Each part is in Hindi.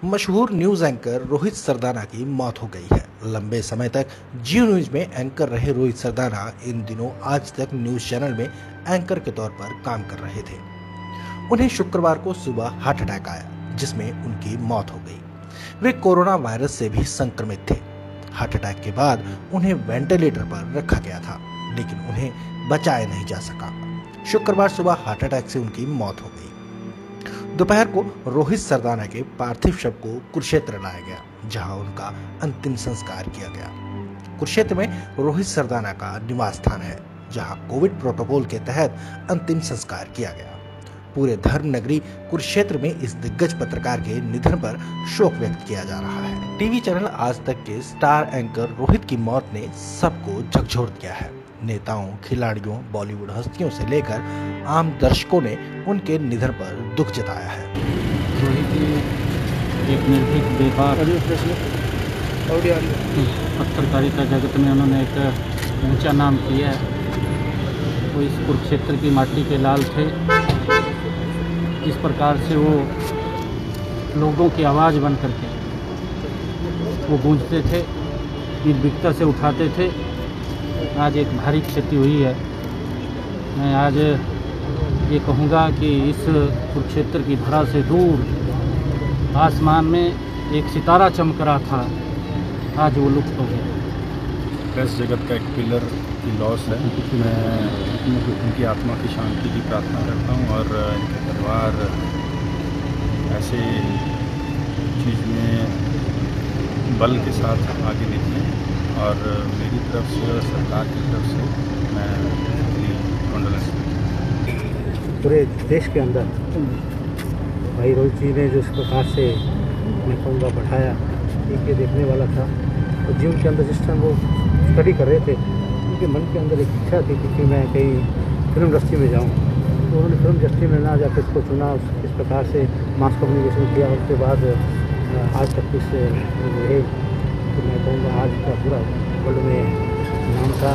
मशहूर न्यूज एंकर रोहित सरदाना की मौत हो गई है। लंबे समय तक जियो न्यूज में एंकर रहे रोहित सरदाना इन दिनों आज तक न्यूज चैनल में एंकर के तौर पर काम कर रहे थे। उन्हें शुक्रवार को सुबह हार्ट अटैक आया, जिसमें उनकी मौत हो गई। वे कोरोना वायरस से भी संक्रमित थे। हार्ट अटैक के बाद उन्हें वेंटिलेटर पर रखा गया था, लेकिन उन्हें बचाया नहीं जा सका। शुक्रवार सुबह हार्ट अटैक से उनकी मौत हो गई। दोपहर को रोहित सरदाना के पार्थिव शव को कुरुक्षेत्र लाया गया, जहां उनका अंतिम संस्कार किया गया। कुरुक्षेत्र में रोहित सरदाना का निवास स्थान है, जहां कोविड प्रोटोकॉल के तहत अंतिम संस्कार किया गया। पूरे धर्म नगरी कुरुक्षेत्र में इस दिग्गज पत्रकार के निधन पर शोक व्यक्त किया जा रहा है। टीवी चैनल आज तक के स्टार एंकर रोहित की मौत ने सबको झकझोर दिया है। नेताओं, खिलाड़ियों, बॉलीवुड हस्तियों से लेकर आम दर्शकों ने उनके निधन पर दुख जताया है। रोहित एक निर्भीक बेकार पत्रकारिता जगत में उन्होंने एक ऊंचा नाम किया है। वो इस कुरुक्षेत्र की माटी के लाल थे। जिस प्रकार से वो लोगों की आवाज़ बन करके वो गूंजते थे, निर्भीकता से उठाते थे। आज एक भारी क्षति हुई है। मैं आज ये कहूँगा कि इस कुरुक्षेत्र की धरा से दूर आसमान में एक सितारा चमक रहा था, आज वो लुप्त हो गया। प्रेस जगत का एक पिलर की लॉस है। मैं उनकी आत्मा की शांति की प्रार्थना करता हूँ और इनके परिवार ऐसे चीज़ में बल के साथ आगे निकलें और मेरी तरफ से और सरकार की तरफ से मैं अपनी कंडोलेंस पूरे देश के अंदर भाई रोहित जी ने जो इस प्रकार से मैं कहूँगा बढ़ाया, ये देखने वाला था। और जीवन के अंदर जिस टाइम वो स्टडी कर रहे थे, उनके मन के अंदर एक इच्छा थी कि मैं कहीं फिल्म इंडस्ट्री में जाऊँ। तो उन्होंने फिल्म इंडस्ट्री में ना जाकर इसको चुना, इस प्रकार से मास कम्युनिकेशन किया। उसके बाद आज तक इस रहे, तो मैं कहूँगा आज का पूरा वर्ल्ड में नाम था।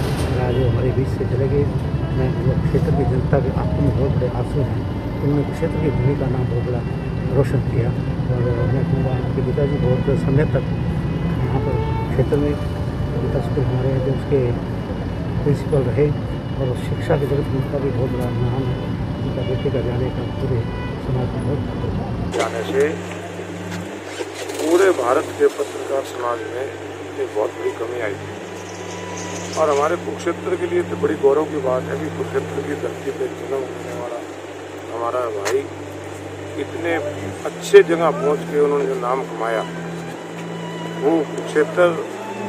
आज वो हमारे बीच से चले गए। मैं क्षेत्र की जनता के आंखों में बहुत बड़े आंसू हैं। उन्होंने क्षेत्र की भूमि का नाम बहुत बड़ा रोशन किया। और मैं कहूँगा उनके पिताजी बहुत समय तक यहाँ पर क्षेत्र में गीता स्कूल हमारे हैं, जो उसके प्रिंसिपल रहे। और शिक्षा के जगत में उनका भी बहुत बड़ा नाम है। उनका बेटे का जाने का पूरे समाज में बहुत जाने से पूरे भारत के पत्रकार समाज में एक बहुत बड़ी कमी आई थी। और हमारे कुरुक्षेत्र के लिए तो बड़ी गौरव की बात है कि कुरुक्षेत्र की धरती पर जन्म होने वाला हमारा भाई इतने अच्छे जगह पहुंच के उन्होंने जो नाम कमाया, वो कुरुक्षेत्र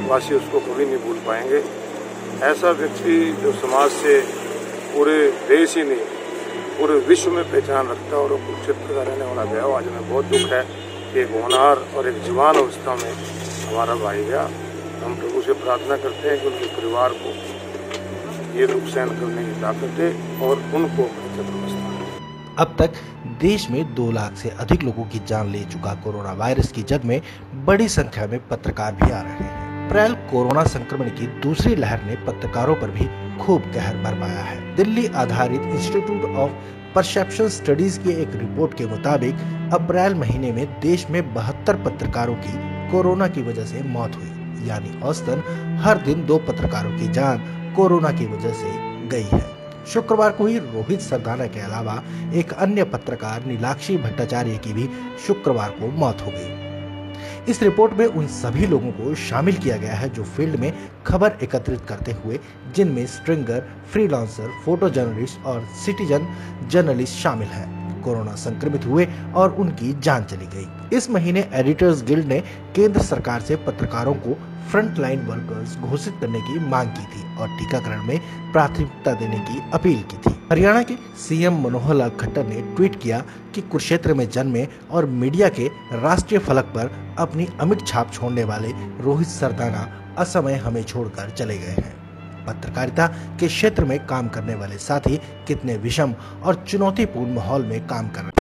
वासी उसको कभी नहीं भूल पाएंगे। ऐसा व्यक्ति जो समाज से पूरे देश ही नहीं पूरे विश्व में पहचान रखता है, और वो कुरुक्षेत्र का रहने वाला गया। आज हमें बहुत दुख है कि एक होनहार और एक जवान अवस्था में हमारा भाई गया। हम प्रभु से प्रार्थना करते हैं कि उनके परिवार को ये दुख सहन करने की ताकत दे और उनको अब तक देश में 2 लाख से अधिक लोगों की जान ले चुका कोरोना वायरस की जद में बड़ी संख्या में पत्रकार भी आ रहे हैं। अप्रैल कोरोना संक्रमण की दूसरी लहर ने पत्रकारों पर भी खूब कहर बरपाया है। दिल्ली आधारित इंस्टीट्यूट ऑफ परसेप्शन स्टडीज की एक रिपोर्ट के मुताबिक अप्रैल महीने में देश में 72 पत्रकारों की कोरोना की वजह से मौत हुई, यानी औसतन हर दिन 2 पत्रकारों की जान कोरोना की वजह से गई है। शुक्रवार को ही रोहित सरदाना के अलावा एक अन्य पत्रकार नीलाक्षी भट्टाचार्य की भी शुक्रवार को मौत हो गई। इस रिपोर्ट में उन सभी लोगों को शामिल किया गया है जो फील्ड में खबर एकत्रित करते हुए, जिनमें स्ट्रिंगर, फ्रीलांसर, फोटो जर्नलिस्ट और सिटीजन जर्नलिस्ट शामिल हैं, कोरोना संक्रमित हुए और उनकी जान चली गई। इस महीने एडिटर्स गिल्ड ने केंद्र सरकार से पत्रकारों को फ्रंटलाइन वर्कर्स घोषित करने की मांग की थी और टीकाकरण में प्राथमिकता देने की अपील की थी। हरियाणा के सीएम मनोहर लाल खट्टर ने ट्वीट किया कि कुरुक्षेत्र में जन्मे और मीडिया के राष्ट्रीय फलक पर अपनी अमिट छाप छोड़ने वाले रोहित सरदाना असमय हमें छोड़कर चले गए हैं। पत्रकारिता के क्षेत्र में काम करने वाले साथी कितने विषम और चुनौतीपूर्ण माहौल में काम कर रहे हैं।